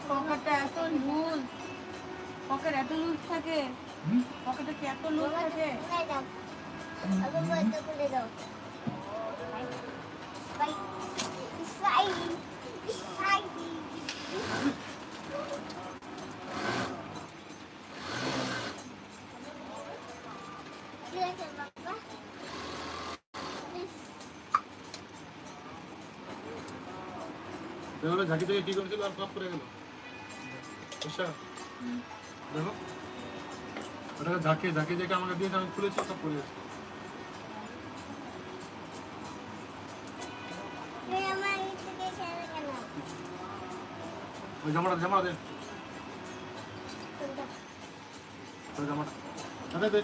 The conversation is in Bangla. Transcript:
পকেটটা এত লুজ, পকেট এত লুজ থাকে, পকেটে কি এত লুজ থাকে? খুলে দাও। Bye bye bye. ঠিক আছে বাবা। দেখো ঝাঁকি থেকে কি করেছিল আর সব করে গেল। দেখো ওটাকে ঝাঁকে ঝাঁকে ঝাঁকে আমাকে দিয়েছে, আমি খুলেছি সব করে গেছে। ওই জামাটা দে, ওই জামাটা দে।